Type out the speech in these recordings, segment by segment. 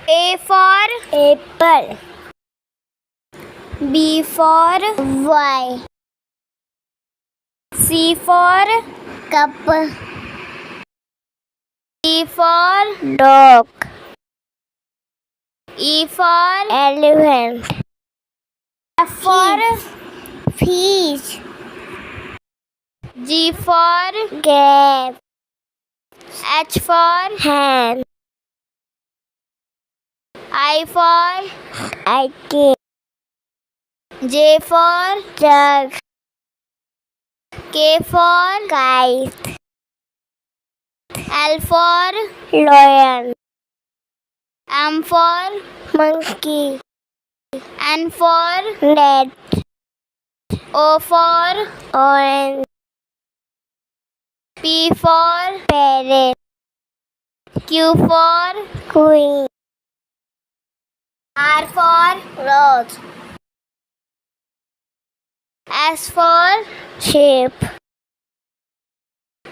A for apple, B for Y, C for cup, D for dog, E for elephant, F for fish, G for grape, H for hen, I for ice, J for jug, K for kite, L for lion, M for monkey, N for red, O for orange, P for parrot, Q for queen, R for rose, S for sheep,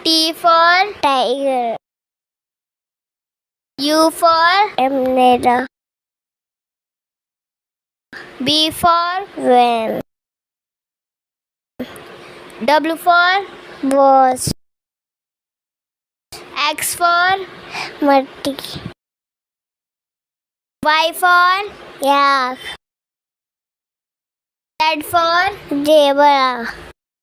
T for tiger, U for umbrella, B for van, W for boss, X for muddy, Y for yak, Z for zebra,